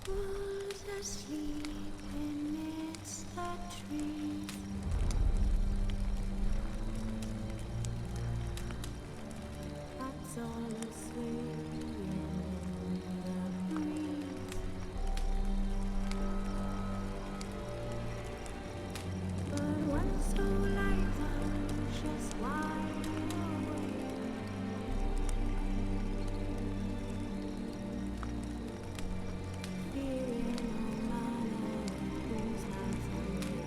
Who's asleep amidst the trees? That's all swaying in the breeze. But when so light, I'm just wide awake. Fearing no matter whose house I'm in.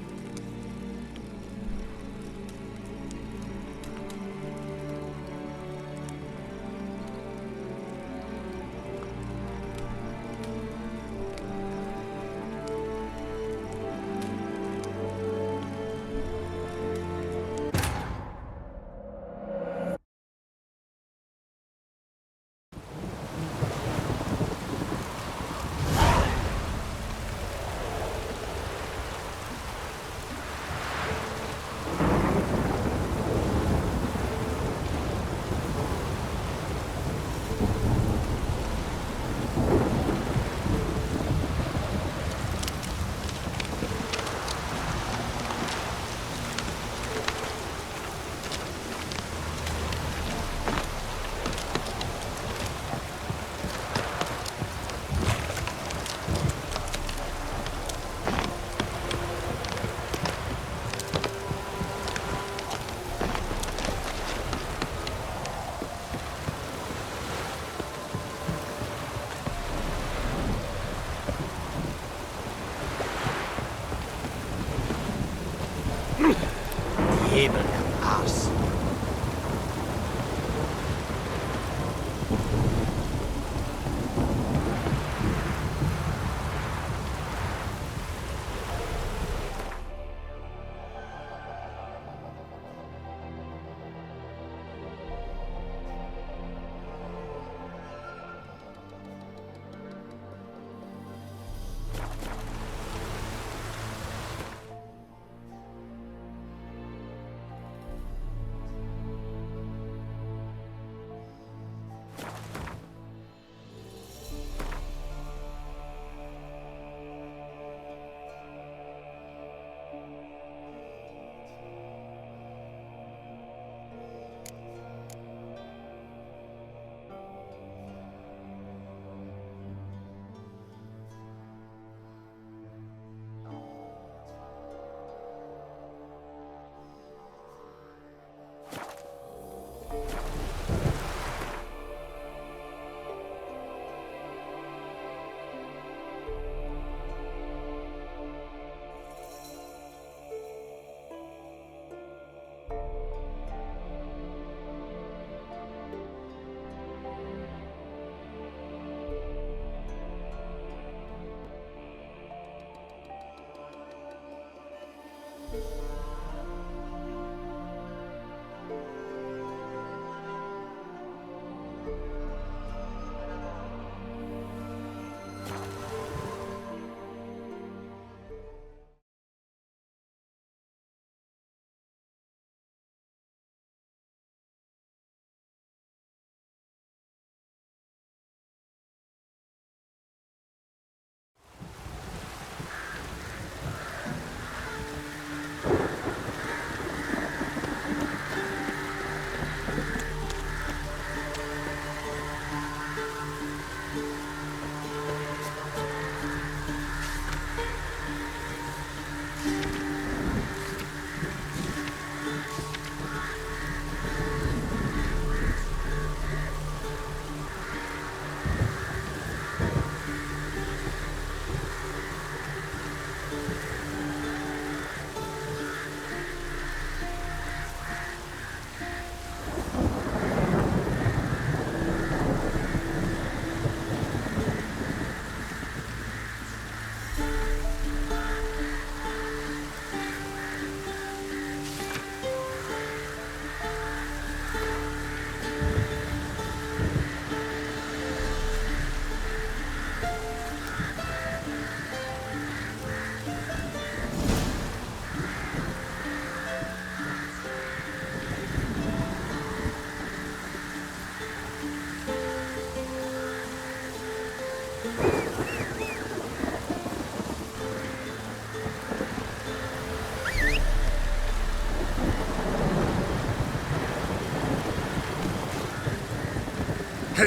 Hebel im Ass.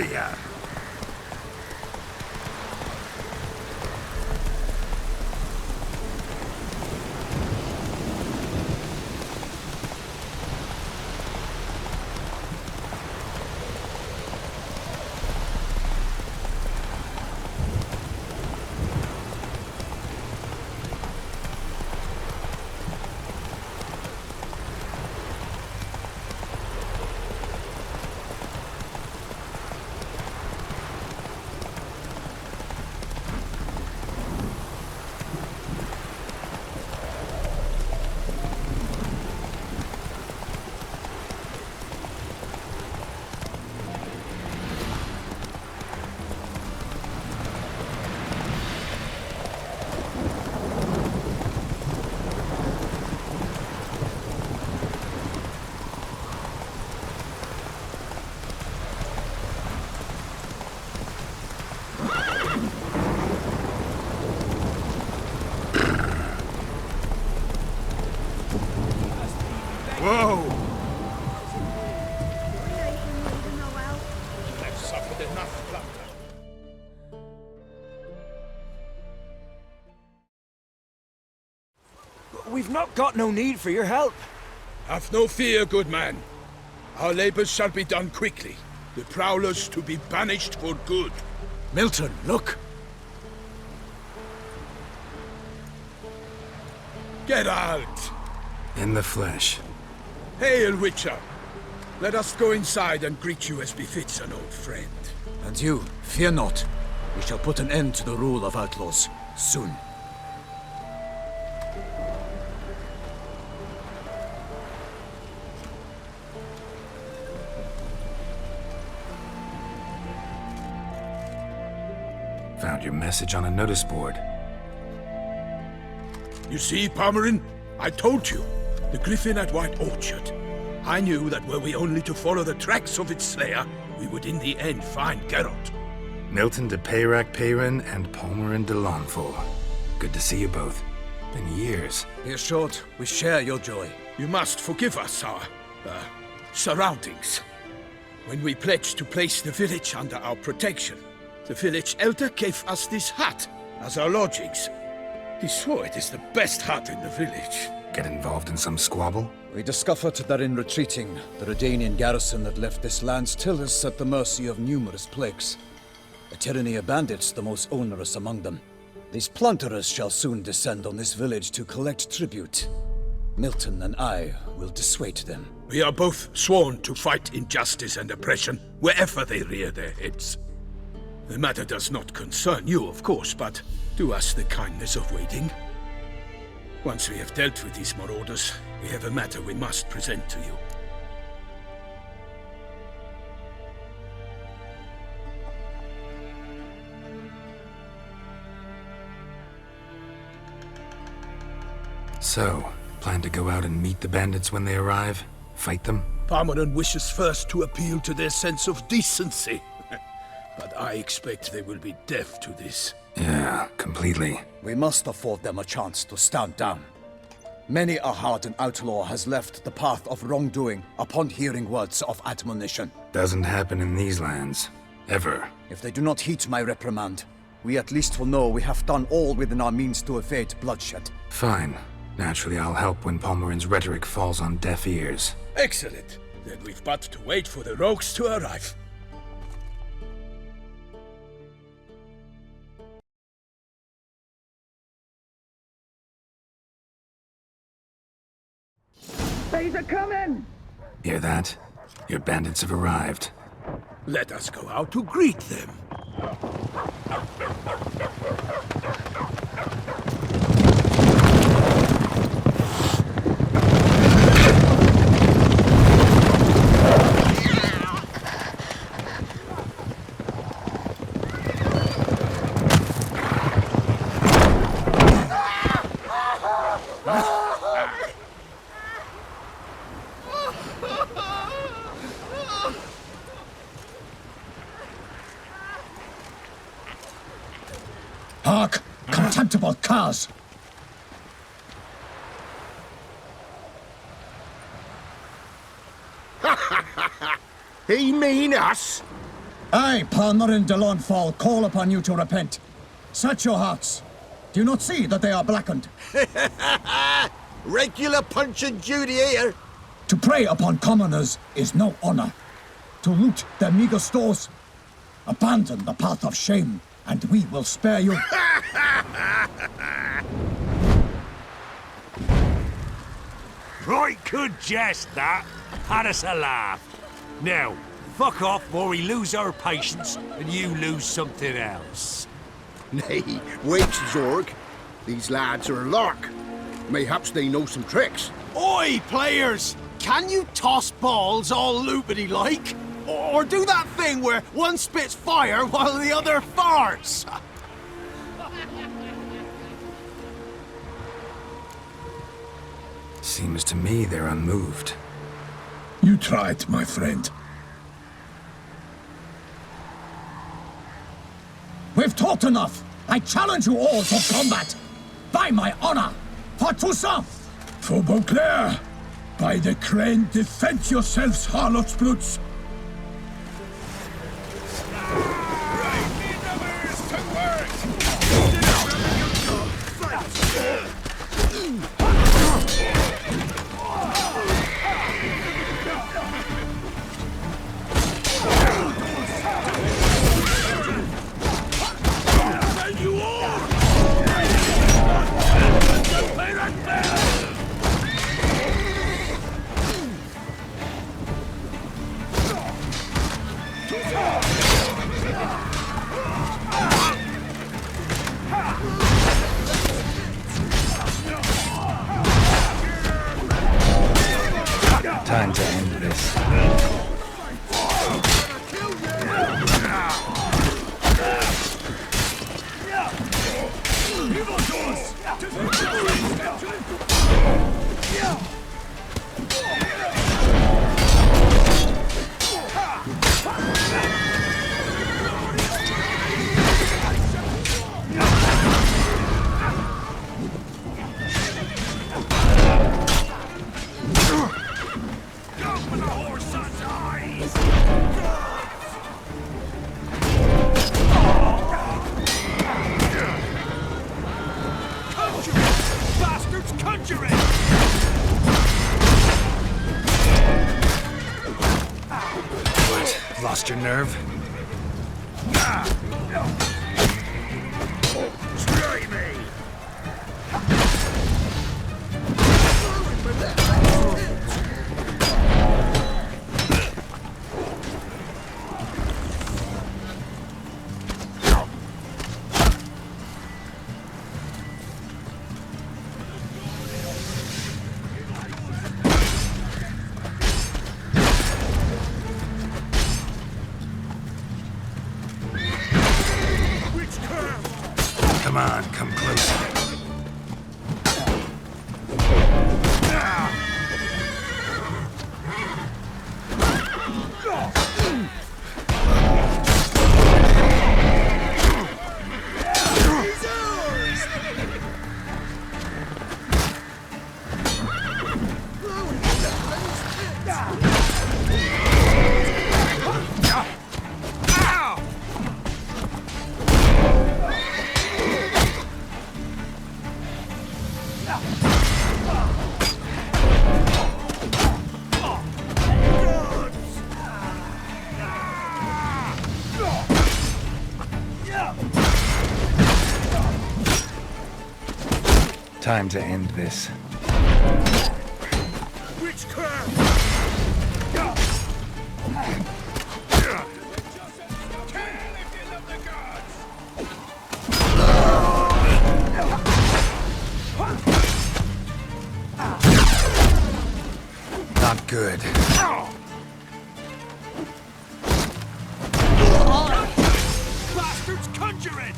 ya! Whoa! I've suffered enough plunder. We've not got no need for your help. Have no fear, good man. Our labors shall be done quickly. The prowlers to be banished for good. Milton, look! Get out! In the flesh. Hail, Witcher! Let us go inside and greet you as befits an old friend. And you, fear not. We shall put an end to the rule of outlaws, soon. Found your message on a notice board. You see, Palmerin? I told you. The griffin at White Orchard. I knew that were we only to follow the tracks of its slayer, we would in the end find Geralt. Milton de Peyrac-Peyrin and Palmerin de Longfall. Good to see you both. Been years. Be assured, we share your joy. You must forgive us our, surroundings. When we pledged to place the village under our protection, the village elder gave us this hut as our lodgings. He swore it is the best hut in the village. Get involved in some squabble? We discovered that in retreating, the Redanian garrison that left this land still is at the mercy of numerous plagues. A tyranny of bandits, the most onerous among them. These plunderers shall soon descend on this village to collect tribute. Milton and I will dissuade them. We are both sworn to fight injustice and oppression wherever they rear their heads. The matter does not concern you, of course, but do us the kindness of waiting. Once we have dealt with these marauders, we have a matter we must present to you. So, plan to go out and meet the bandits when they arrive? Fight them? Palmerin wishes first to appeal to their sense of decency. But I expect they will be deaf to this. Yeah, completely. We must afford them a chance to stand down. Many a hardened outlaw has left the path of wrongdoing upon hearing words of admonition. Doesn't happen in these lands. Ever. If they do not heed my reprimand, we at least will know we have done all within our means to evade bloodshed. Fine. Naturally, I'll help when Palmerin's rhetoric falls on deaf ears. Excellent. Then we've but to wait for the rogues to arrive. They's a coming! Hear that? Your bandits have arrived. Let us go out to greet them. Hark! Contemptible curs! He mean us? I, Palmerin de Lawnfall, call upon you to repent. Set your hearts. Do you not see that they are blackened? Regular Punch and Judy here. To prey upon commoners is no honor. To loot their meager stores, abandon the path of shame, and we will spare you. Right good jest, that. Had us a laugh. Now, fuck off or we lose our patience and you lose something else. Nay, wait, Zorg. These lads are a lark. Mayhaps they know some tricks. Oi, players! Can you toss balls all loopity-like? Or do that thing where one spits fire while the other farts? Seems to me they're unmoved. You tried, my friend. We've talked enough. I challenge you all to combat. By my honor, for Toussaint. For Beauclair, by the crane, defend yourselves, harlots brutes. Time to end this. Lost your nerve? Strike me! Come on, come closer. Time to end this. Not good. Bastards conjuring!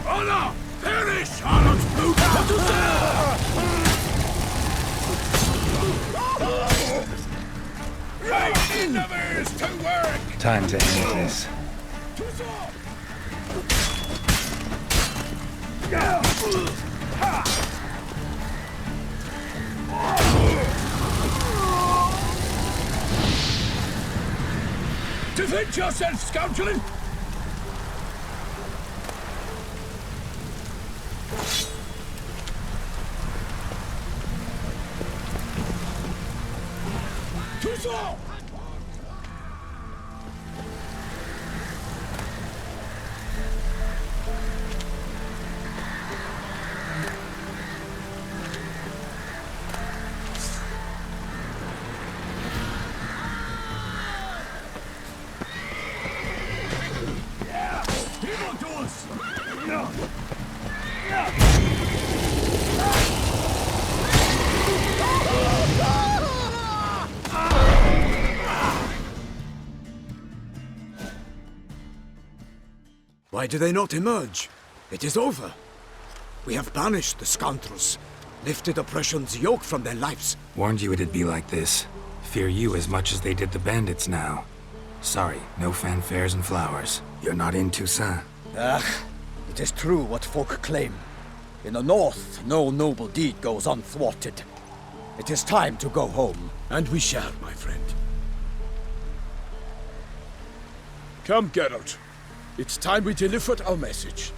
Honor! Perish! Charlotte's blood! Right, never is to work! Time to end this. Defend yourself, scoundrel! Why do they not emerge? It is over. We have banished the scoundrels, lifted oppression's yoke from their lives. Warned you it'd be like this. Fear you as much as they did the bandits now. Sorry, no fanfares and flowers. You're not in Toussaint. It is true what folk claim. In the north, no noble deed goes unthwarted. It is time to go home. And we shall, my friend. Come, Geralt. It's time we delivered our message.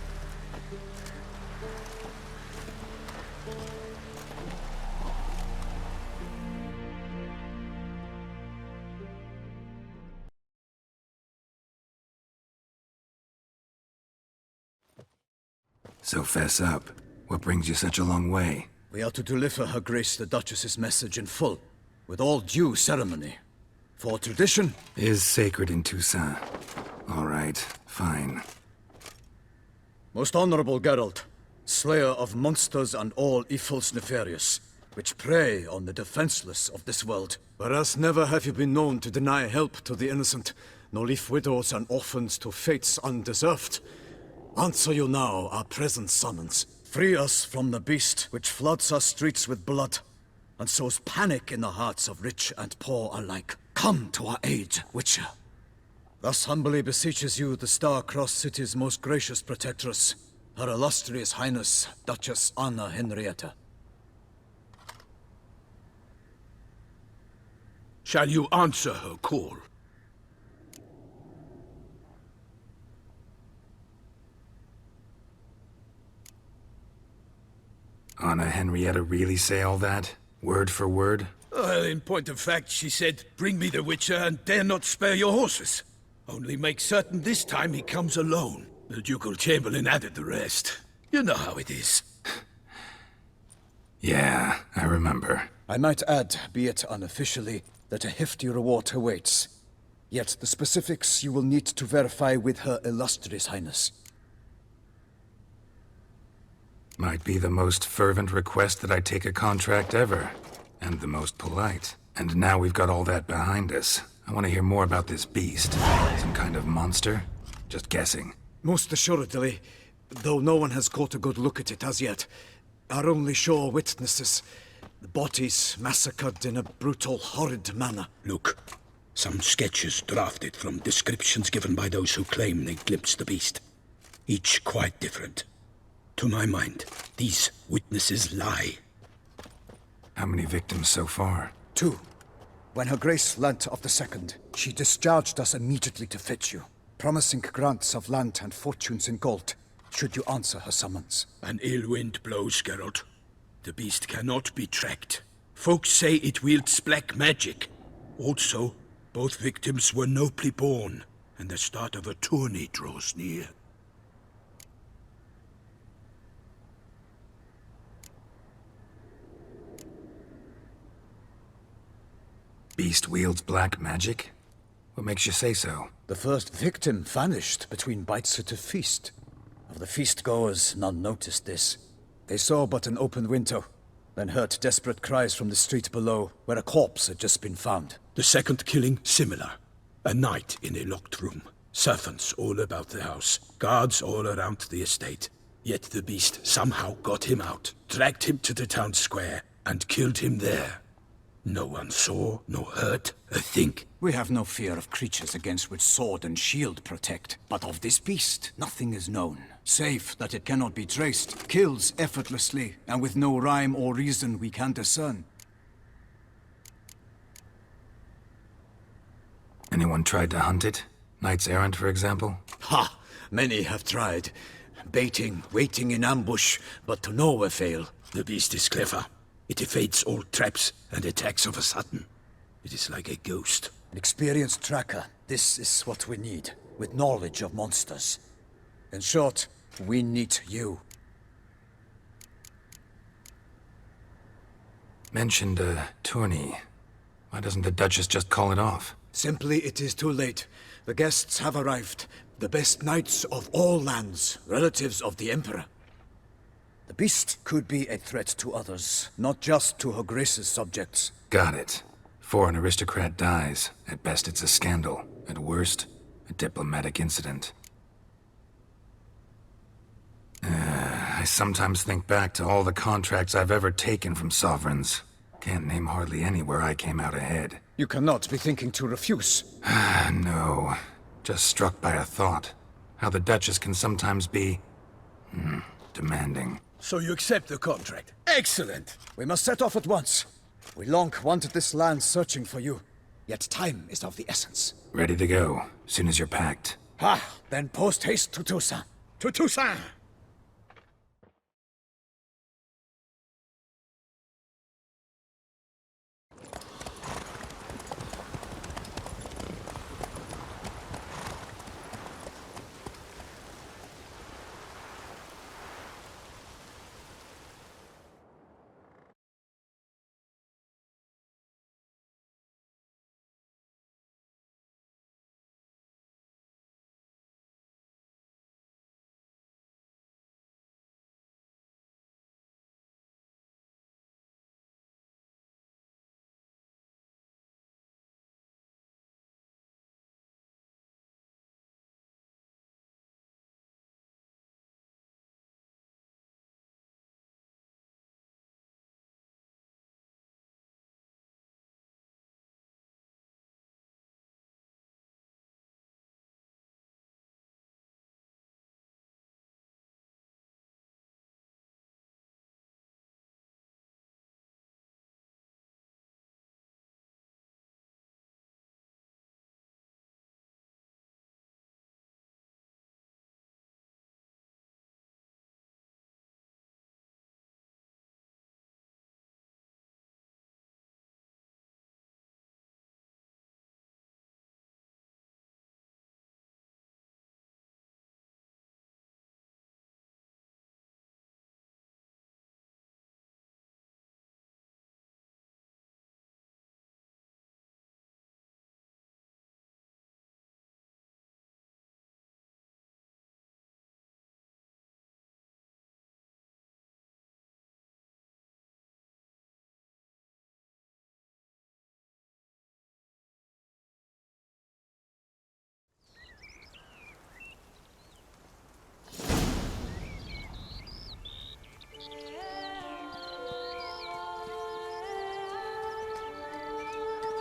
So fess up. What brings you such a long way? We are to deliver Her Grace the Duchess's message in full, with all due ceremony. For tradition Is sacred in Toussaint. All right, fine. Most honorable Geralt, slayer of monsters and all evils nefarious, which prey on the defenseless of this world. Whereas never have you been known to deny help to the innocent, nor leave widows and orphans to fates undeserved. Answer you now our present summons. Free us from the beast which floods our streets with blood, and sows panic in the hearts of rich and poor alike. Come to our aid, Witcher. Thus humbly beseeches you the Star-Crossed City's most gracious protectress, Her Illustrious Highness, Duchess Anna Henrietta. Shall you answer her call? Anna Henrietta really say all that? Word for word? Well, in point of fact, she said, "Bring me the Witcher and dare not spare your horses. Only make certain this time he comes alone." The Ducal Chamberlain added the rest. You know how it is. Yeah, I remember. I might add, be it unofficially, that a hefty reward awaits. Yet the specifics you will need to verify with Her Illustrious Highness. Might be the most fervent request that I take a contract ever. And the most polite. And now we've got all that behind us. I want to hear more about this beast. Some kind of monster? Just guessing. Most assuredly, though no one has caught a good look at it as yet. Our only sure witnesses. The bodies massacred in a brutal, horrid manner. Look, some sketches drafted from descriptions given by those who claim they glimpsed the beast. Each quite different. To my mind, these witnesses lie. How many victims so far? 2. When Her Grace learnt of the second, she discharged us immediately to fetch you, promising grants of land and fortunes in gold, should you answer her summons. An ill wind blows, Geralt. The beast cannot be tracked. Folks say it wields black magic. Also, both victims were nobly born, and the start of a tourney draws near. beast wields black magic? What makes you say so? The first victim vanished between bites at a feast. Of the feast-goers, none noticed this. They saw but an open window, then heard desperate cries from the street below, where a corpse had just been found. The second killing, similar. A night in a locked room. Servants all about the house. Guards all around the estate. Yet the beast somehow got him out, dragged him to the town square, and killed him there. No one saw, nor heard a thing. We have no fear of creatures against which sword and shield protect. But of this beast, nothing is known. Save that it cannot be traced, kills effortlessly, and with no rhyme or reason we can discern. Anyone tried to hunt it? Knights errant, for example? Ha! Many have tried. Baiting, waiting in ambush, but to no avail. The beast is clever. It evades all traps and attacks of a sudden. It is like a ghost. An experienced tracker. This is what we need, with knowledge of monsters. In short, we need you. Mentioned a tourney. Why doesn't the Duchess just call it off? Simply, it is too late. The guests have arrived. The best knights of all lands, relatives of the Emperor. The beast could be a threat to others, not just to Her Grace's subjects. Got it. Before an aristocrat dies, at best it's a scandal. At worst, a diplomatic incident. I sometimes think back to all the contracts I've ever taken from sovereigns. Can't name hardly any where I came out ahead. You cannot be thinking to refuse. No. Just struck by a thought. How the Duchess can sometimes be... demanding. So you accept the contract. Excellent! We must set off at once. We long wanted this land searching for you. Yet time is of the essence. Ready to go, soon as you're packed. Ha! Then post-haste to Toussaint. To Toussaint!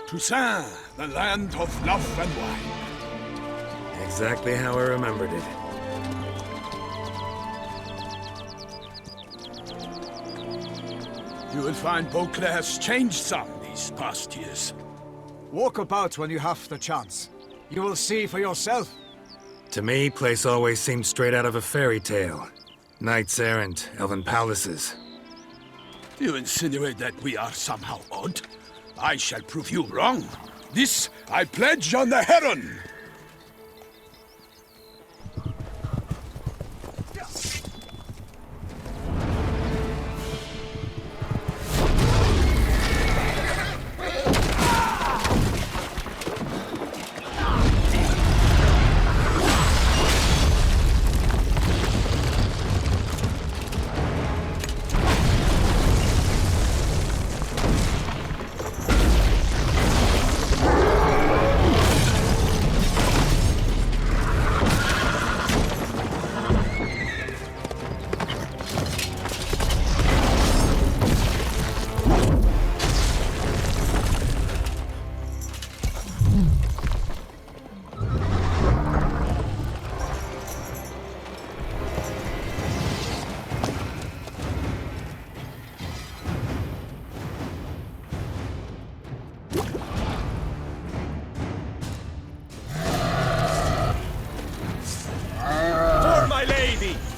Toussaint, the land of love and wine. Exactly how I remembered it. You will find Beauclair's changed some these past years. Walk about when you have the chance. You will see for yourself. To me, place always seemed straight out of a fairy tale. Knights errant, elven palaces. You insinuate that we are somehow odd? I shall prove you wrong. This I pledge on the Heron!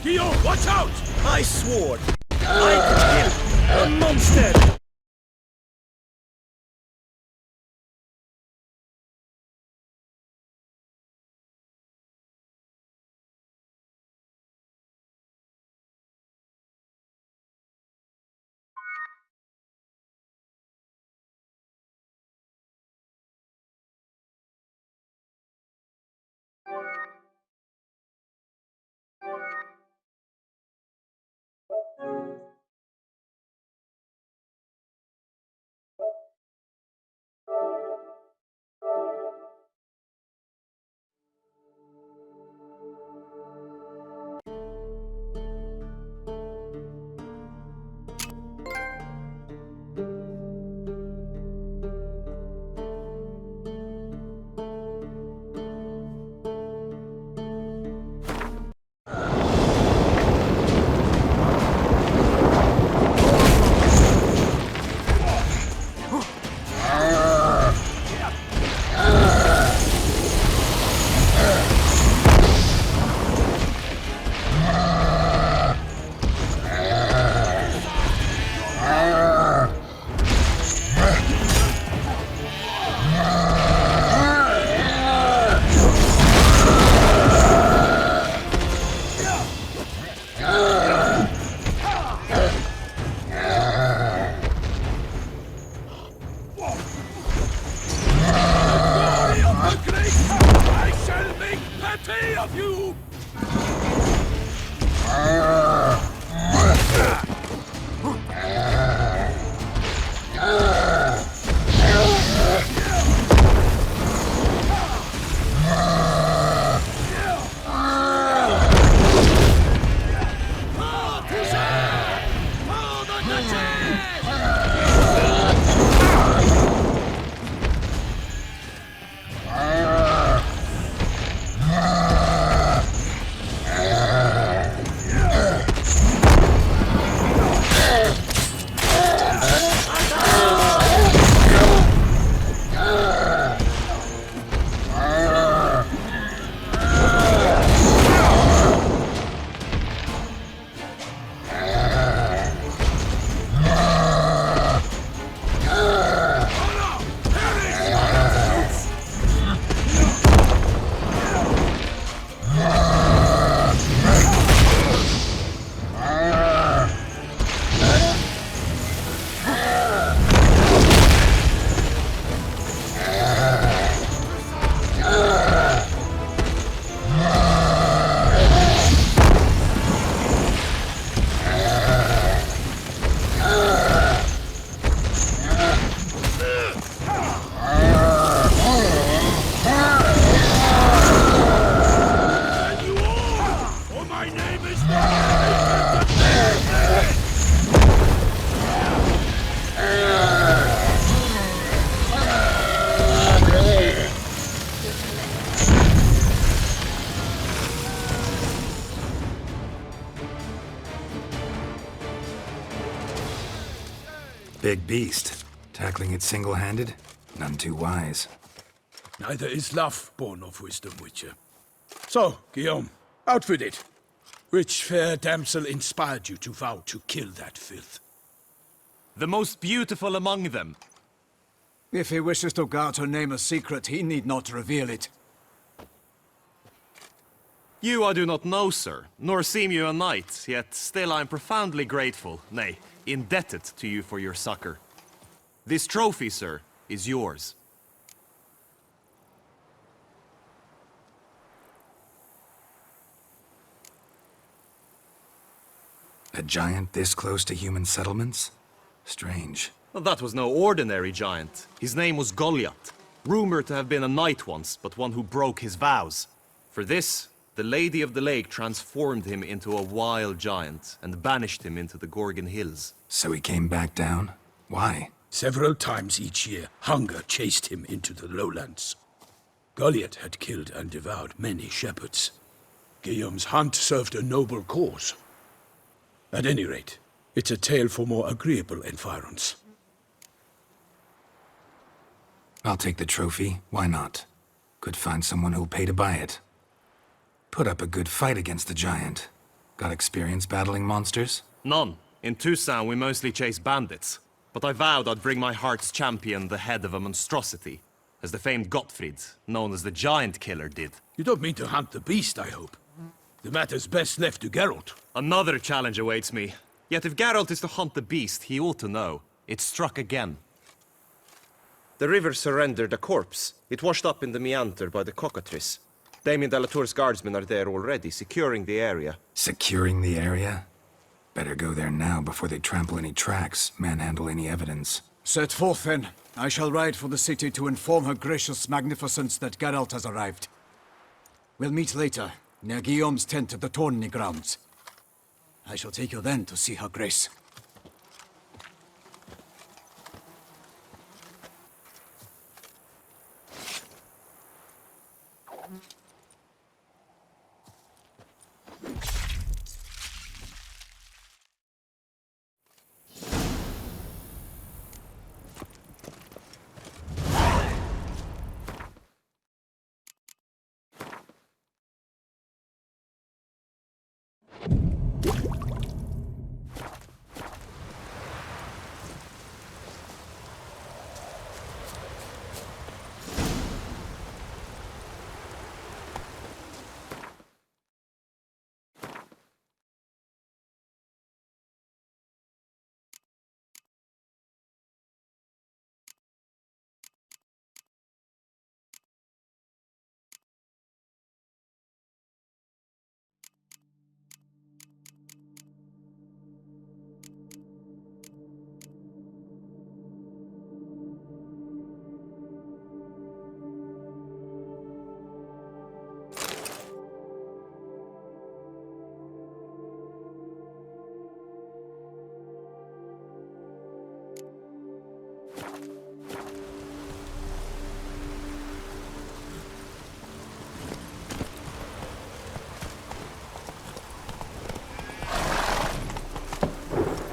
Guillaume, watch out! I swore I could kill a monster! I shall make pate of you! Big beast. Tackling it single-handed? None too wise. Neither is love born of wisdom, Witcher. So, Guillaume, out with it. Which fair damsel inspired you to vow to kill that filth? The most beautiful among them. If he wishes to guard her name a secret, he need not reveal it. You I do not know, sir, nor seem you a knight, yet still I am profoundly grateful, nay, indebted to you for your succor. This trophy, sir, is yours. A giant this close to human settlements? Strange. Well, that was no ordinary giant. His name was Goliath, rumored to have been a knight once, but one who broke his vows. For this, the Lady of the Lake transformed him into a wild giant and banished him into the Gorgon Hills. So he came back down? Why? Several times each year, hunger chased him into the lowlands. Goliath had killed and devoured many shepherds. Guillaume's hunt served a noble cause. At any rate, it's a tale for more agreeable environs. I'll take the trophy. Why not? Could find someone who'll pay to buy it. Put up a good fight against the giant. Got experience battling monsters? None. In Tucson, we mostly chase bandits. But I vowed I'd bring my heart's champion the head of a monstrosity, as the famed Gottfried, known as the Giant Killer, did. You don't mean to hunt the beast, I hope. The matter's best left to Geralt. Another challenge awaits me. Yet if Geralt is to hunt the beast, he ought to know. It struck again. The river surrendered a corpse. It washed up in the meander by the cockatrice. Damien de la Tour's guardsmen are there already, securing the area. Securing the area? Better go there now before they trample any tracks, manhandle any evidence. Set forth, then. I shall ride for the city to inform her gracious magnificence that Geralt has arrived. We'll meet later, near Guillaume's tent at the tourney grounds. I shall take you then to see her grace.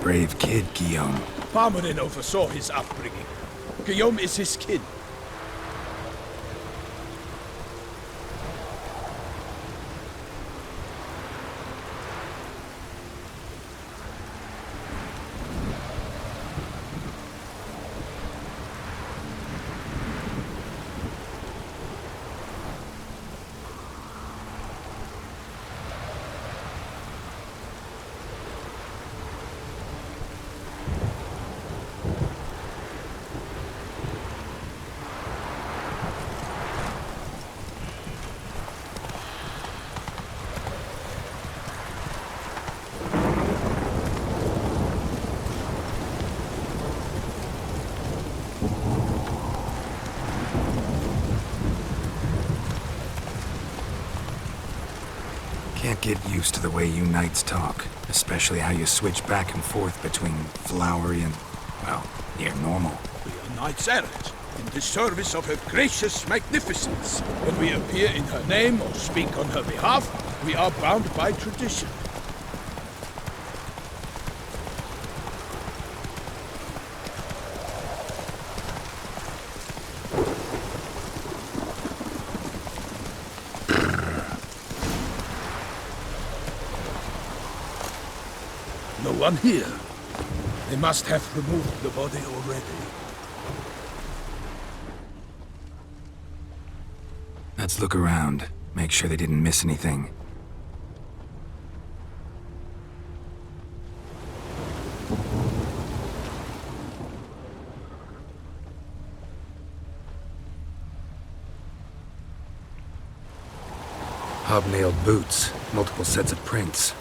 Brave kid, Guillaume. Parmanin oversaw his upbringing. Guillaume is his kin. Can't get used to the way you knights talk, especially how you switch back and forth between flowery and, well, near normal. We are knights errant, in the service of her gracious magnificence. When we appear in her name or speak on her behalf, we are bound by tradition. No one here. They must have removed the body already. Let's look around. Make sure they didn't miss anything. Hobnailed boots, multiple sets of prints.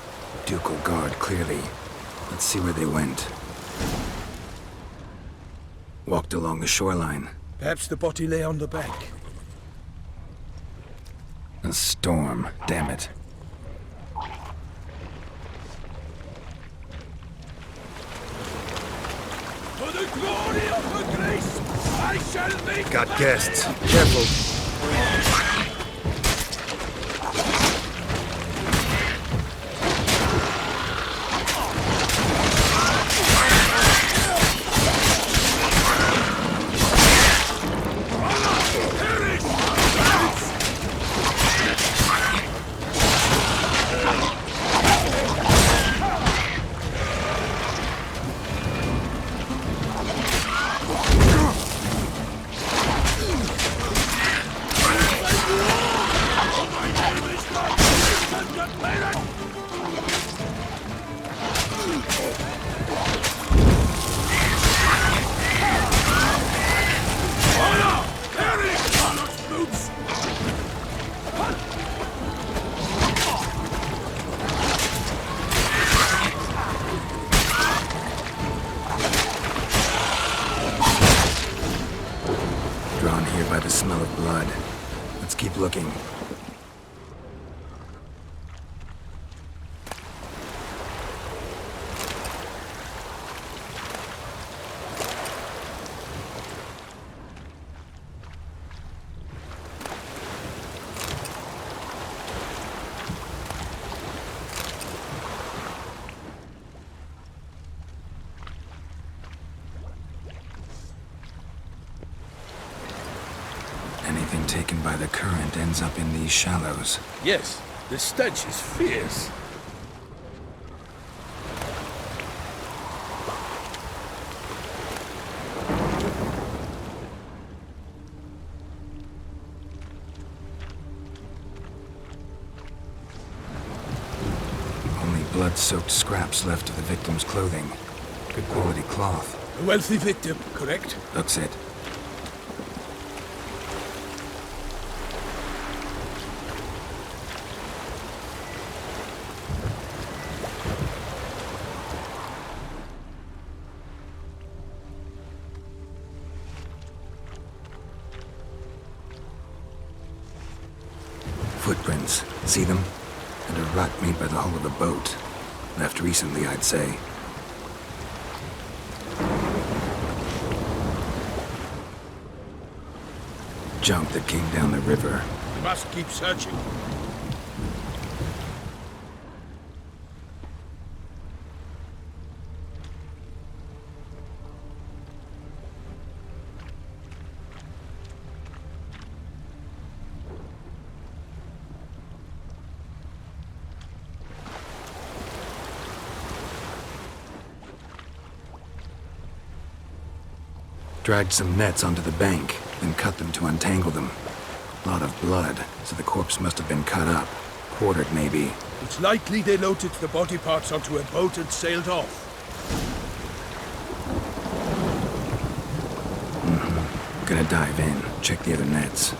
Ducal guard, clearly. Let's see where they went. Walked along the shoreline. Perhaps the body lay on the bank. A storm, damn it. For the glory of her grace, I shall make... Got guests. Careful. blood. Let's keep looking. Anything taken by the current ends up in these shallows. Yes, the stench is fierce. Only blood-soaked scraps left of the victim's clothing. Good quality cloth. A wealthy victim, correct? That's it. Footprints. See them? And a rut made by the hull of the boat. Left recently, I'd say. Junk that came down the river. We must keep searching. Dragged some nets onto the bank, then cut them to untangle them. Lot of blood, so the corpse must have been cut up. Quartered, maybe. It's likely they loaded the body parts onto a boat and sailed off. Gonna dive in, check the other nets.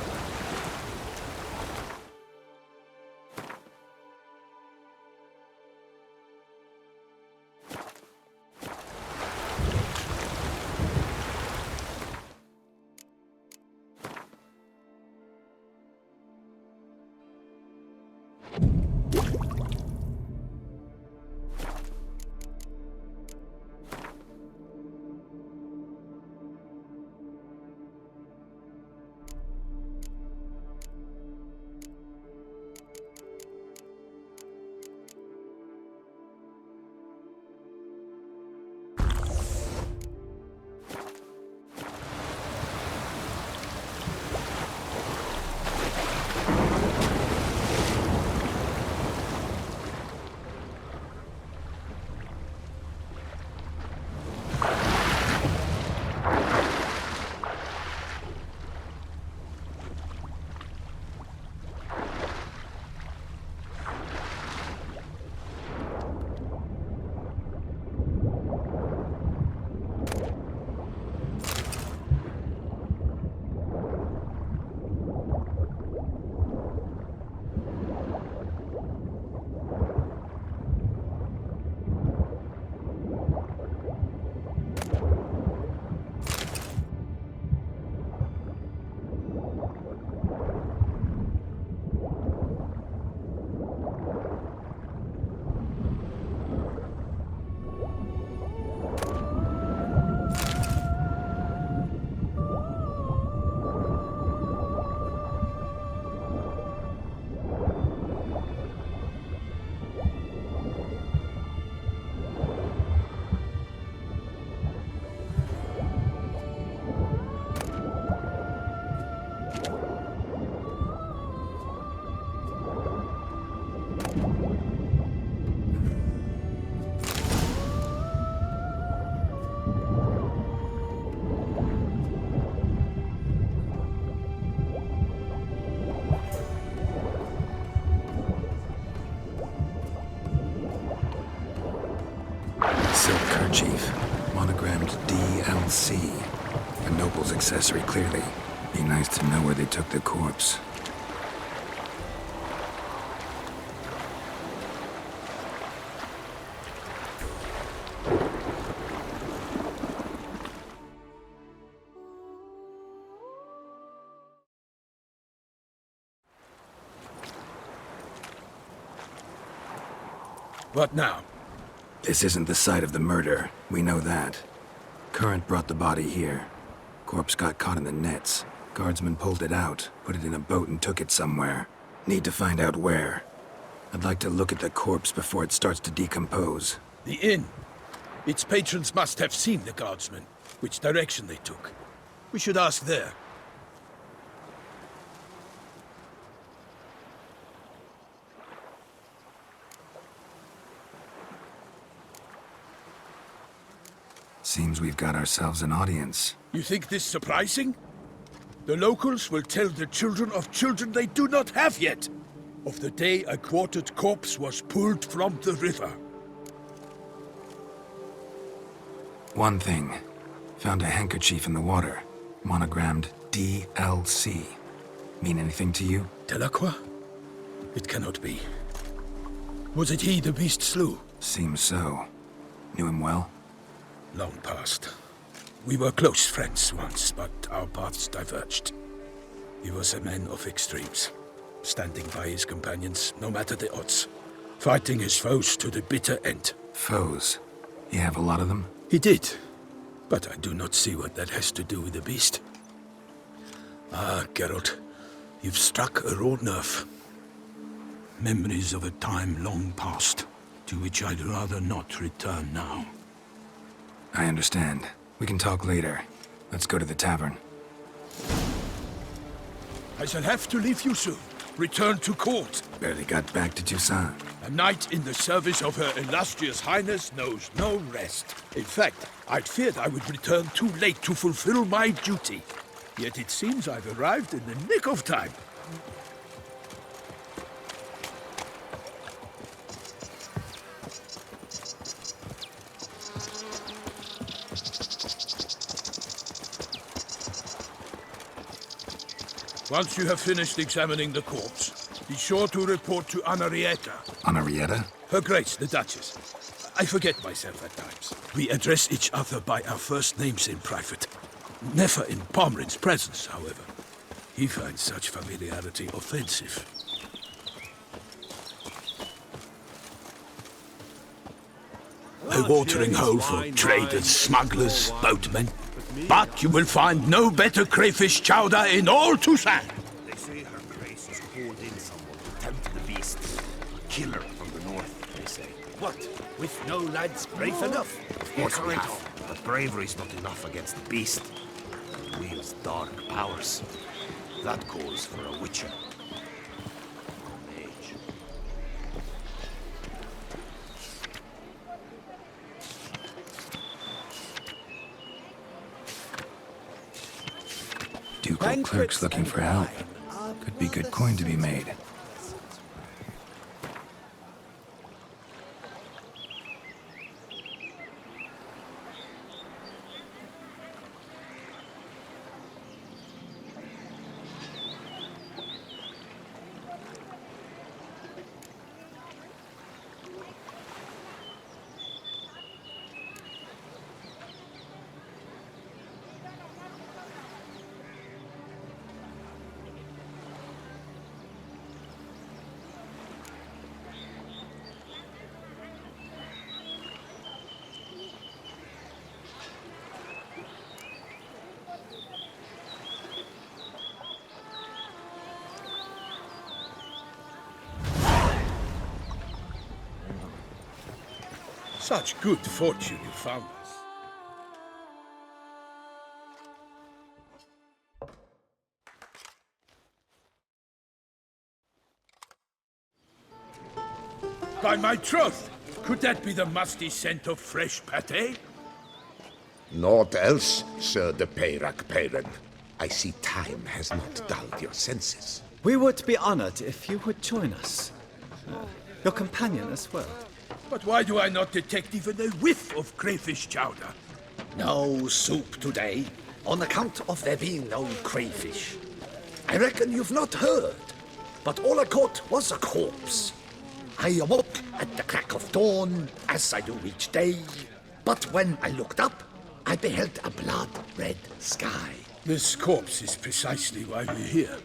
Silk kerchief, monogrammed DLC. A noble's accessory, clearly. Be nice to know where they took the corpse. What now? This isn't the site of the murder. We know that. Current brought the body here. Corpse got caught in the nets. Guardsmen pulled it out, put it in a boat and took it somewhere. Need to find out where. I'd like to look at the corpse before it starts to decompose. The inn. Its patrons must have seen the guardsmen, which direction they took. We should ask there. Seems we've got ourselves an audience. You think this surprising? The locals will tell the children of children they do not have yet, of the day a quartered corpse was pulled from the river. One thing. Found a handkerchief in the water. Monogrammed DLC. Mean anything to you? Delacroix? It cannot be. Was it he the beast slew? Seems so. Knew him well? Long past. We were close friends once, but our paths diverged. He was a man of extremes, standing by his companions, no matter the odds, fighting his foes to the bitter end. Foes? You have a lot of them? He did, but I do not see what that has to do with the beast. Ah, Geralt, you've struck a raw nerve. Memories of a time long past, to which I'd rather not return now. I understand. We can talk later. Let's go to the tavern. I shall have to leave you soon. Return to court. Barely got back to Toussaint. A knight in the service of Her Illustrious Highness knows no rest. In fact, I'd feared I would return too late to fulfill my duty. Yet it seems I've arrived in the nick of time. Once you have finished examining the corpse, be sure to report to Anarietta. Anarietta? Her Grace, the Duchess. I forget myself at times. We address each other by our first names in private. Never in Pomrin's presence, however. He finds such familiarity offensive. A watering hole for traders, smugglers, boatmen. But you will find no better crayfish chowder in all Toussaint. They say her grace has called in someone to tempt the beast. A killer from the north, they say. What? With no lads brave enough? Of course we have. But bravery's not enough against the beast. It wields dark powers. That calls for a witcher. A mage. Ducal clerks looking for help. Could be good coin to be made. Such good fortune you found us. By my troth, could that be the musty scent of fresh pâté? Naught else, Sir de Peyrac Peyran. I see time has not dulled your senses. We would be honored if you would join us. Your companion as well. But why do I not detect even a whiff of crayfish chowder? No soup today, on account of there being no crayfish. I reckon you've not heard, but all I caught was a corpse. I awoke at the crack of dawn, as I do each day, but when I looked up, I beheld a blood-red sky. This corpse is precisely why we're here.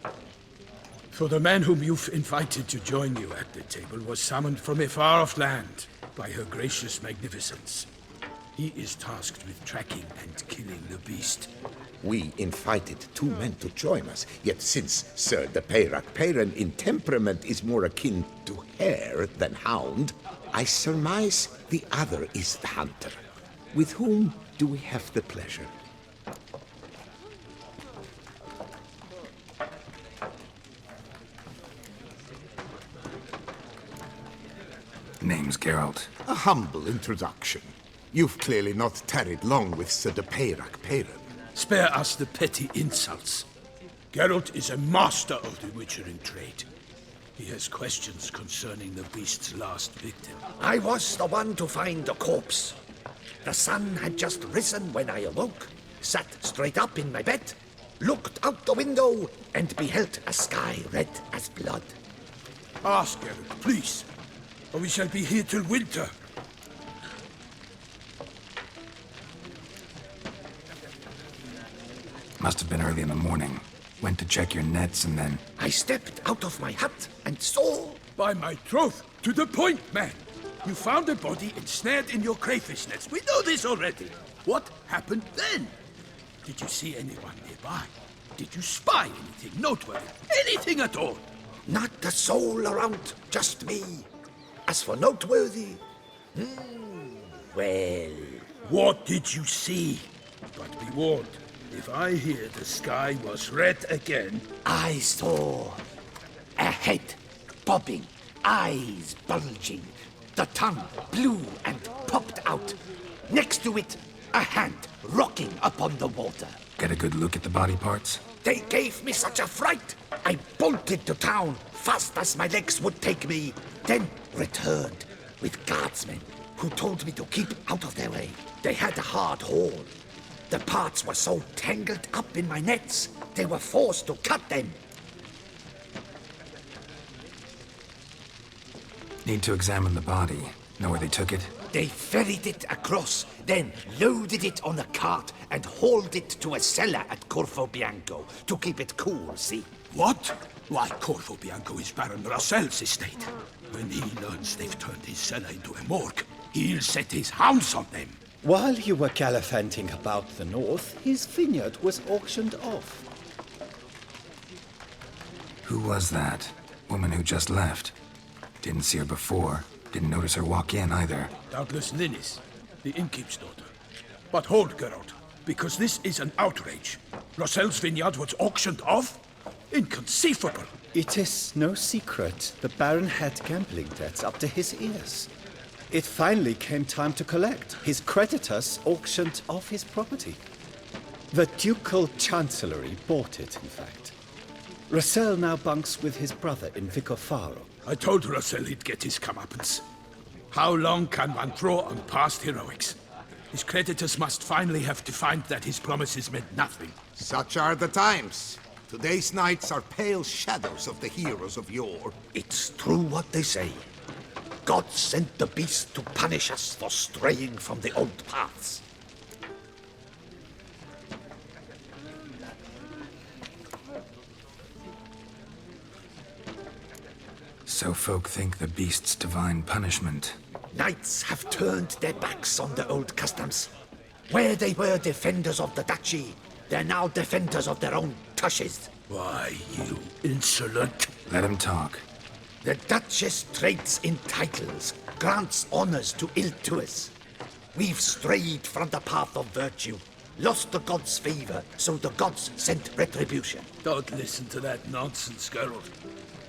For the man whom you've invited to join you at the table was summoned from a far-off land. by her gracious magnificence. He is tasked with tracking and killing the beast. We invited 2 men to join us, yet since Sir de Peyrak in temperament is more akin to hare than hound, I surmise the other is the hunter. With whom do we have the pleasure? Name's Geralt. A humble introduction. You've clearly not tarried long with Sir de Peyrak. Spare us the petty insults. Geralt is a master of the witchering trade. He has questions concerning the beast's last victim. I was the one to find the corpse. The sun had just risen when I awoke, sat straight up in my bed, looked out the window, and beheld a sky red as blood. Ask Geralt, please, or we shall be here till winter. Must have been early in the morning. Went to check your nets and then... I stepped out of my hut and saw... By my troth, to the point, man. You found a body ensnared in your crayfish nets. We know this already. What happened then? Did you see anyone nearby? Did you spy anything noteworthy? Anything at all? Not a soul around, just me. As for noteworthy... well... What did you see? But be warned. If I hear the sky was red again... I saw a head bobbing, eyes bulging, the tongue blue and popped out. Next to it, a hand rocking upon the water. Get a good look at the body parts? They gave me such a fright. I bolted to town fast as my legs would take me, then returned with guardsmen who told me to keep out of their way. They had a hard haul. The parts were so tangled up in my nets, they were forced to cut them. Need to examine the body. Know where they took it? They ferried it across, then loaded it on a cart and hauled it to a cellar at Corvo Bianco to keep it cool, see? What? Why, Corvo Bianco is Baron Russell's estate. When he learns they've turned his cellar into a morgue, he'll set his hounds on them. While you were gallivanting about the north, his vineyard was auctioned off. Who was that? Woman who just left. Didn't see her before. Didn't notice her walk in either. Doubtless Linnis, the innkeep's daughter. But hold, Geralt, because this is an outrage. Russell's vineyard was auctioned off? Inconceivable! It is no secret the Baron had gambling debts up to his ears. It finally came time to collect. His creditors auctioned off his property. The Ducal Chancellery bought it, in fact. Russell now bunks with his brother in Vicofaro. I told Russell he'd get his comeuppance. How long can one throw on past heroics? His creditors must finally have to find that his promises meant nothing. Such are the times. Today's knights are pale shadows of the heroes of yore. It's true what they say. God sent the beast to punish us for straying from the old paths. So folk think the beast's divine punishment. Knights have turned their backs on the old customs. Where they were defenders of the duchy, they're now defenders of their own tushes. Why, you insolent... Let him talk. The Duchess trades in titles, grants honors to ill-doers. We've strayed from the path of virtue, lost the gods' favor, so the gods sent retribution. Don't listen to that nonsense, Geralt.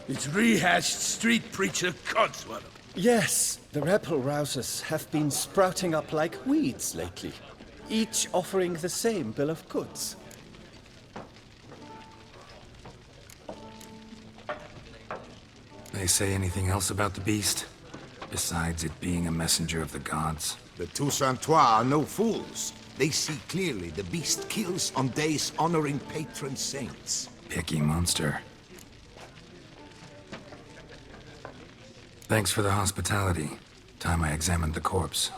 It's rehashed street preacher codswallop. Yes, the rebel rousers have been sprouting up like weeds lately, each offering the same bill of goods. They say anything else about the beast? Besides it being a messenger of the gods? The Toussaintois are no fools. They see clearly the beast kills on days honoring patron saints. Picky monster. Thanks for the hospitality. Time I examined the corpse.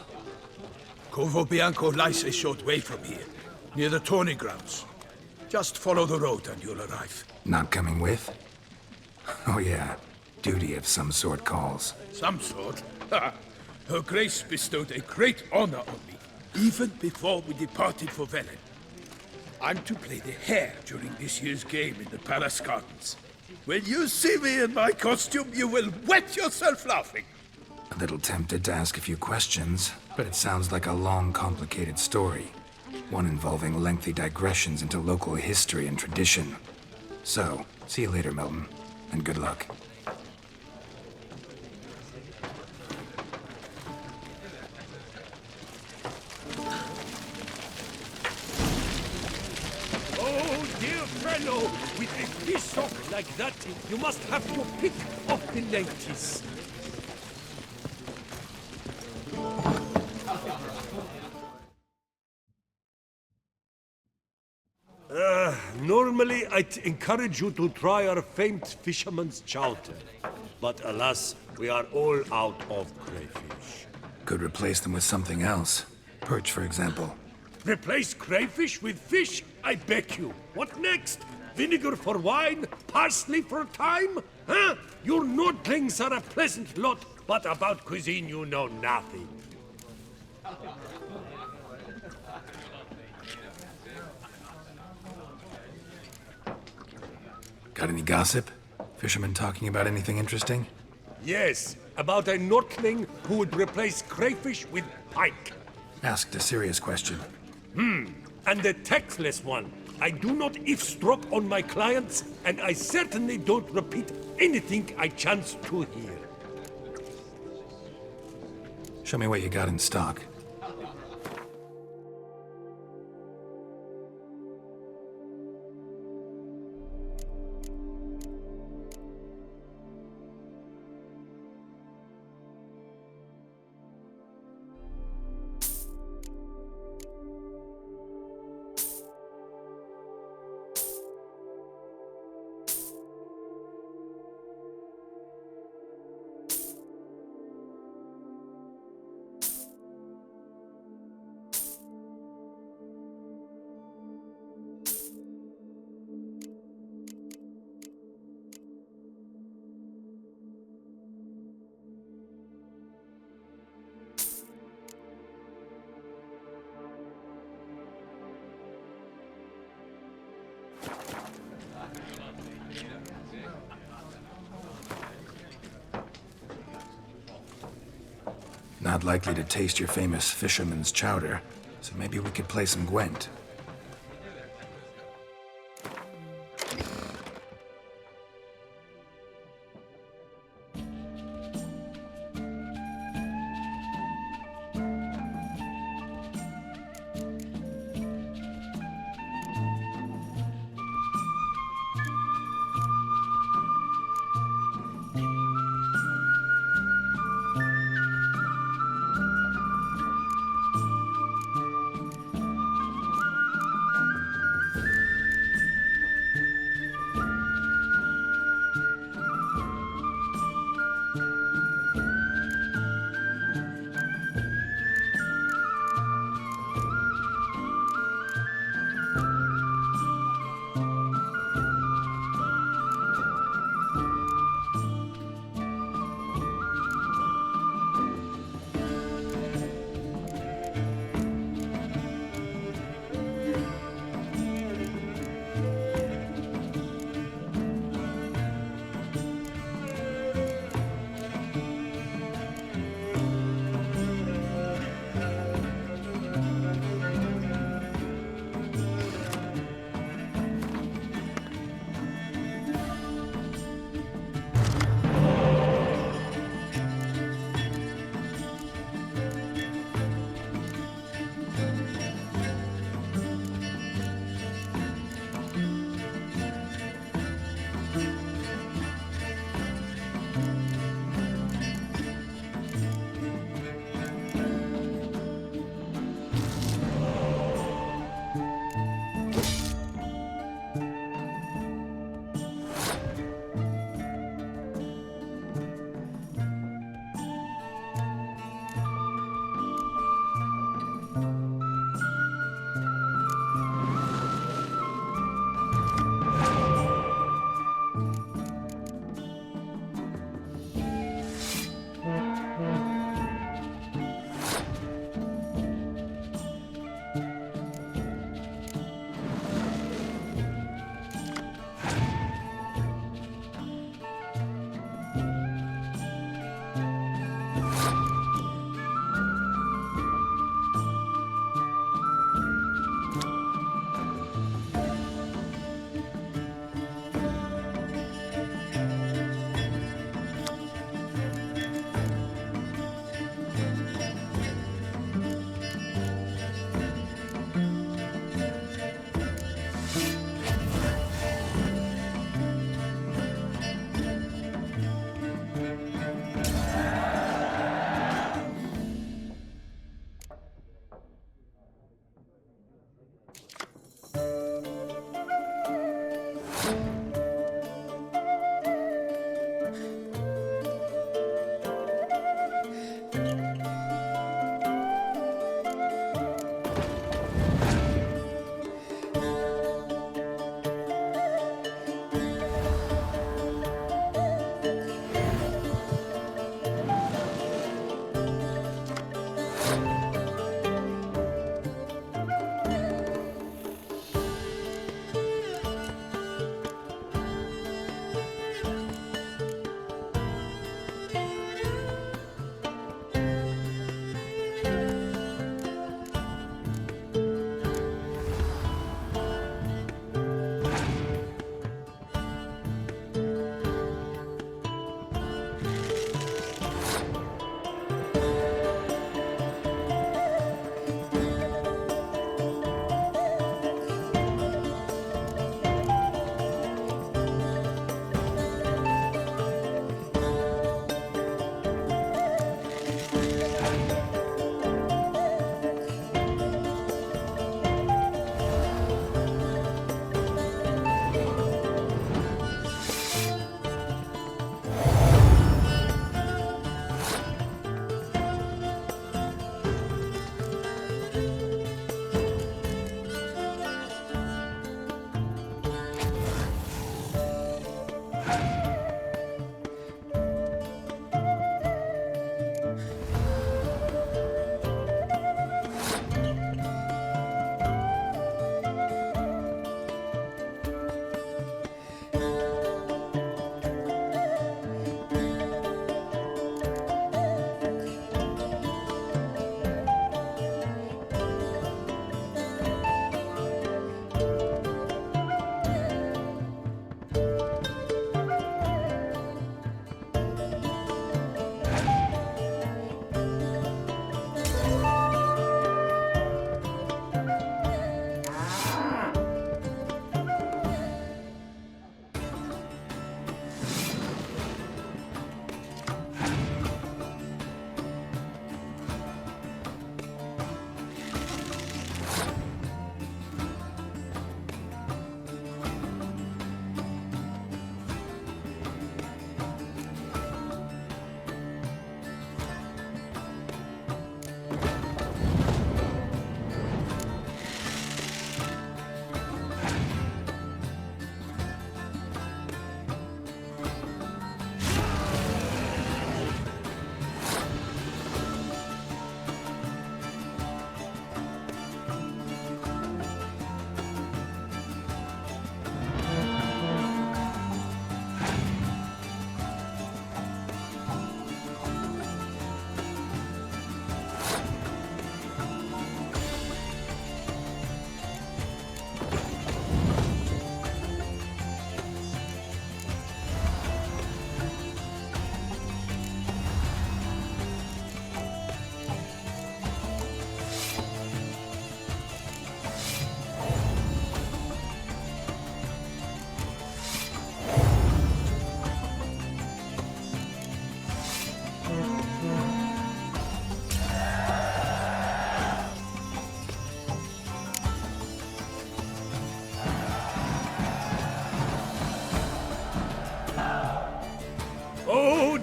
Corvo Bianco lies a short way from here, near the tourney grounds. Just follow the road and you'll arrive. Not coming with? Oh yeah, duty of some sort calls. Some sort? Ha! Her Grace bestowed a great honor on me, even before we departed for Velen. I'm to play the hare during this year's game in the palace gardens. When you see me in my costume, you will wet yourself laughing. A little tempted to ask a few questions, but it sounds like a long, complicated story. One involving lengthy digressions into local history and tradition. So, see you later, Milton, and good luck. Oh, dear fellow, with a fish hook like that, you must have to pick up the lengths. Normally, I'd encourage you to try our famed fisherman's chowder. But alas, we are all out of crayfish. Could replace them with something else. Perch, for example. Replace crayfish with fish? I beg you. What next? Vinegar for wine? Parsley for thyme? Huh? Your nordlings are a pleasant lot, but about cuisine you know nothing. Got any gossip? Fishermen talking about anything interesting? Yes, about a nordling who would replace crayfish with pike. Asked a serious question. And a tactless one. I do not eavesdrop on my clients, and I certainly don't repeat anything I chance to hear. Show me what you got in stock. Not likely to taste your famous fisherman's chowder, so maybe we could play some Gwent.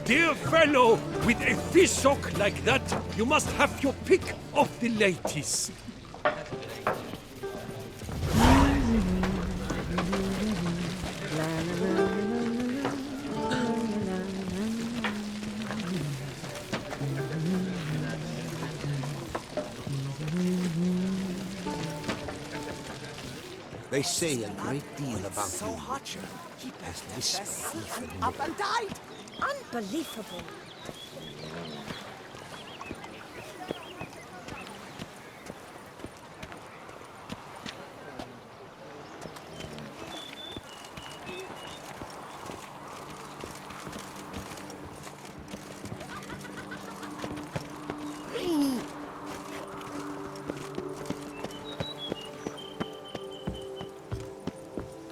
Dear fellow, with a fish hook like that, you must have your pick of the ladies. They say a great deal about So you. hot, sure. He As whisper even up and died. Unbelievable.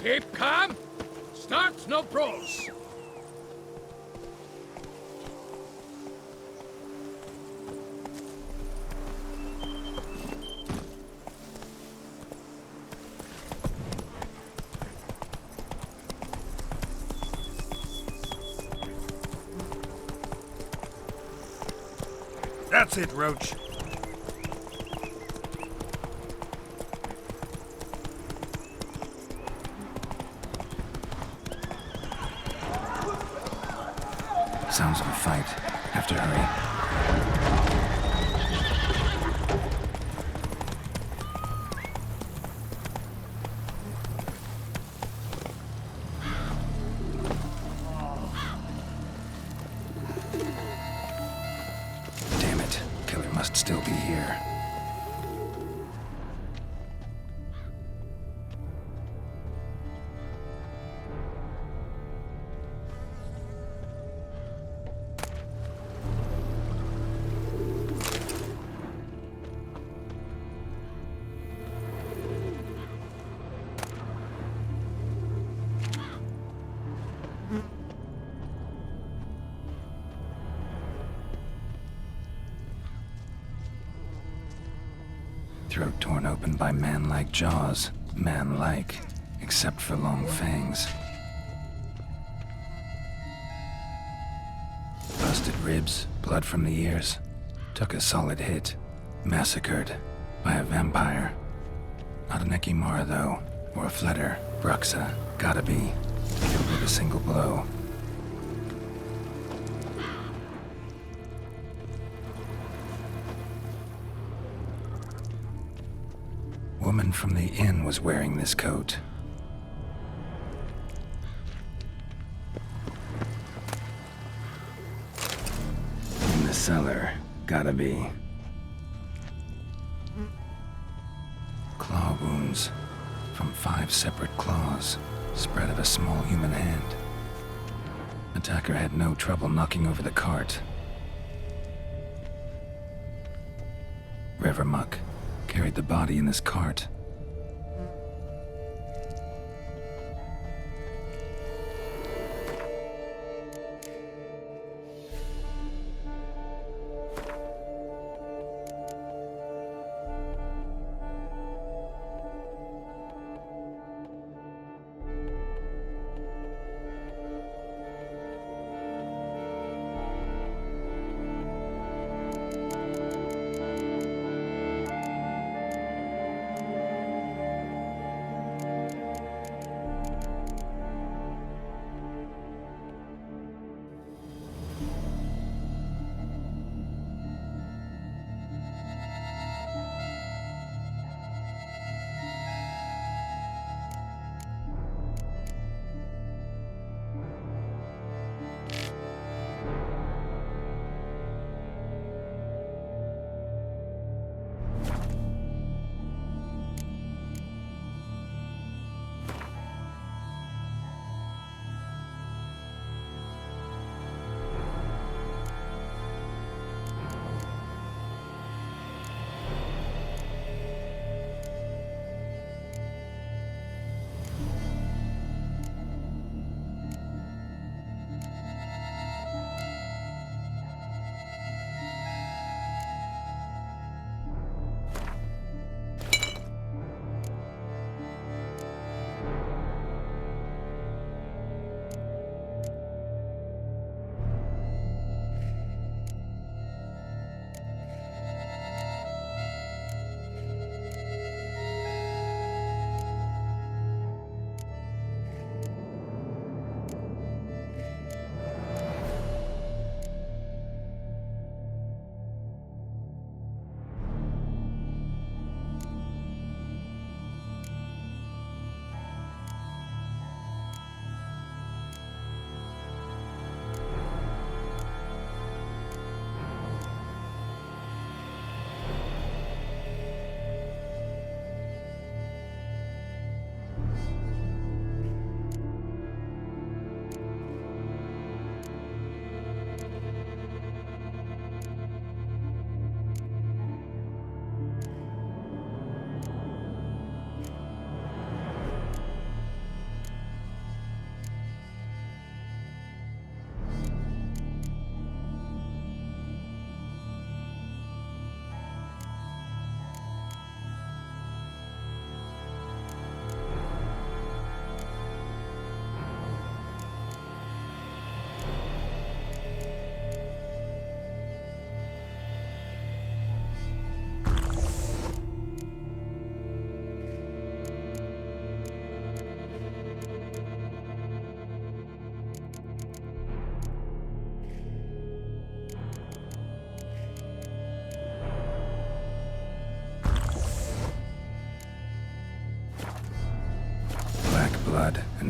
Keep calm. Start no pros. That's it, Roach. Sounds of a fight. Have to hurry. Damn it. Killer must still be here. Throat torn open by man-like jaws. Man-like, except for long fangs. Busted ribs, blood from the ears. Took a solid hit. Massacred by a vampire. Not an Ekimara, though, or a Fletter. Bruxa, gotta be. Killed with a single blow. Woman from the inn was wearing this coat. In the cellar, gotta be. Claw wounds from 5 separate claws, spread of a small human hand. Attacker had no trouble knocking over the cart. Rivermuck carried the body in this cart.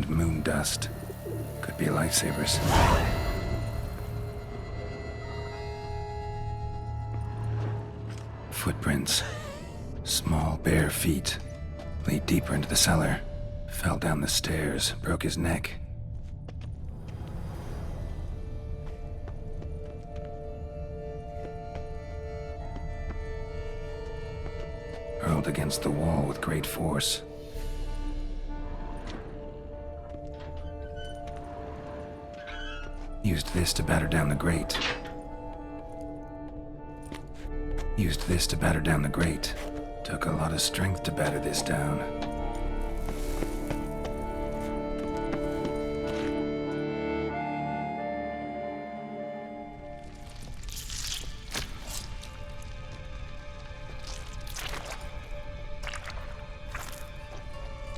and moon dust. Could be lifesavers. Footprints. Small, bare feet. Lead deeper into the cellar. Fell down the stairs, broke his neck. Hurled against the wall with great force. Used this to batter down the grate. Used this to batter down the grate. Took a lot of strength to batter this down.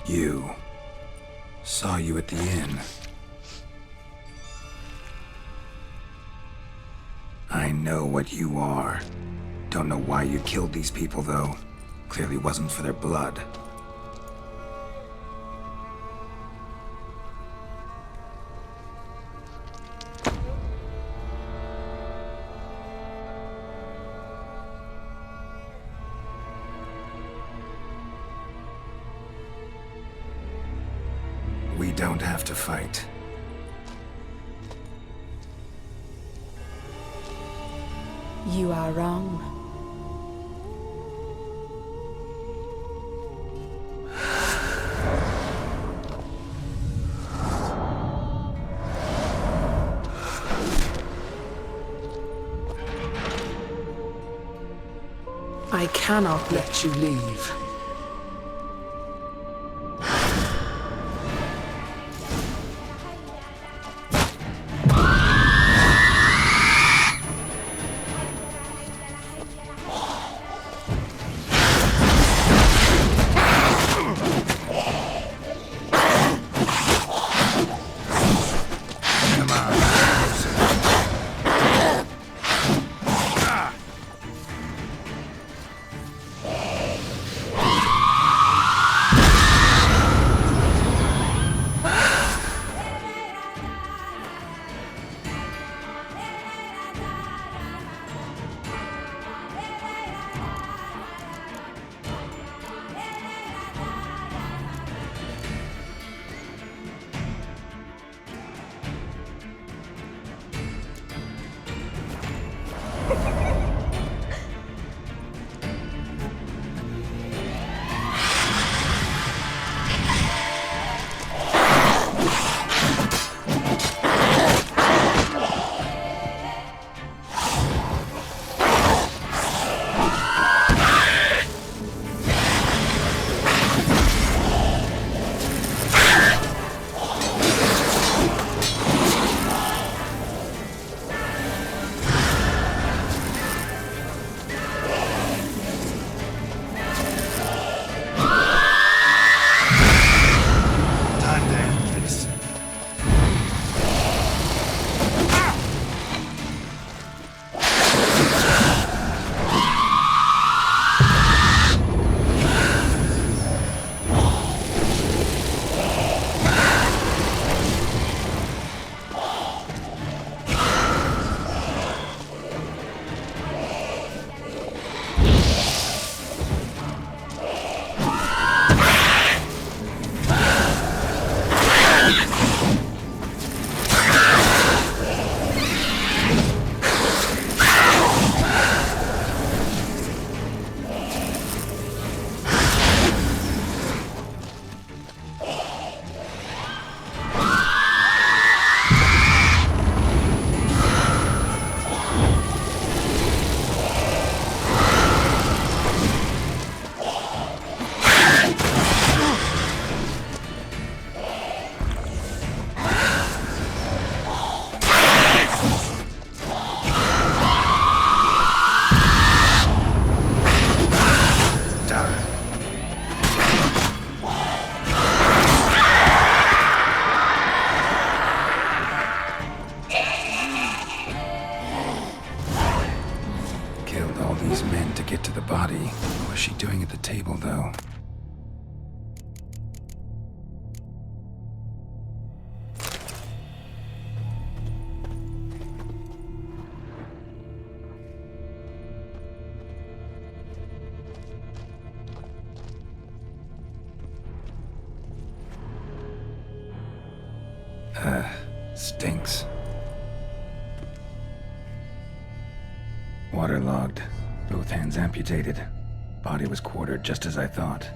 You. Saw you at the inn. I know what you are. Don't know why you killed these people, though. Clearly wasn't for their blood. We don't have to fight. You are wrong. I cannot let you leave. doing at the table, though? Stinks. Waterlogged. Both hands amputated. Body was quartered just as I thought.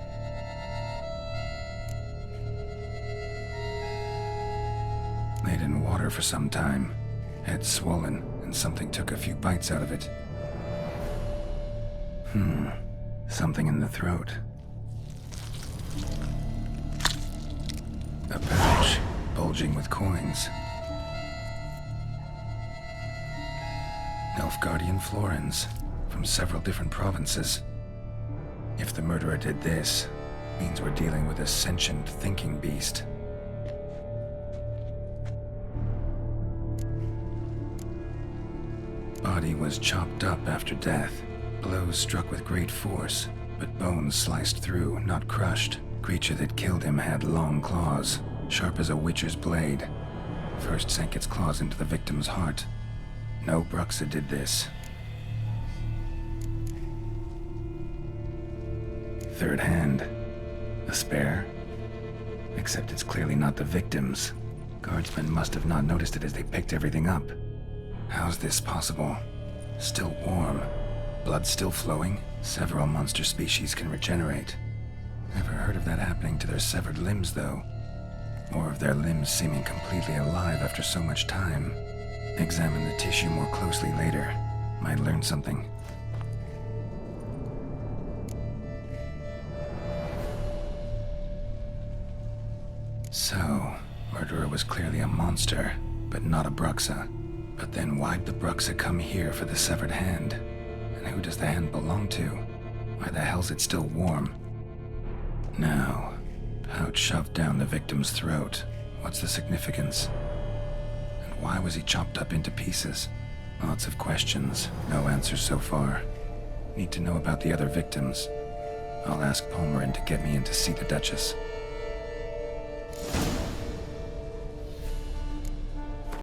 Laid in water for some time. Head swollen, and something took a few bites out of it. Something in the throat. A pouch, bulging with coins. Nilfgaardian florins, from several different provinces. If the murderer did this, means we're dealing with a sentient thinking beast. Body was chopped up after death. Blows struck with great force, but bones sliced through, not crushed. Creature that killed him had long claws, sharp as a witcher's blade. First sank its claws into the victim's heart. No Bruxa did this. Third hand. A spare? Except it's clearly not the victim's. Guardsmen must have not noticed it as they picked everything up. How's this possible? Still warm. Blood still flowing? Several monster species can regenerate. Never heard of that happening to their severed limbs, though. Or of their limbs seeming completely alive after so much time. Examine the tissue more closely later. Might learn something. So, murderer was clearly a monster, but not a Bruxa. But then why'd the Bruxa come here for the severed hand? And who does the hand belong to? Why the hell's it still warm? Now, pouch shoved down the victim's throat. What's the significance? And why was he chopped up into pieces? Lots of questions, no answers so far. Need to know about the other victims. I'll ask Palmerin to get me in to see the Duchess.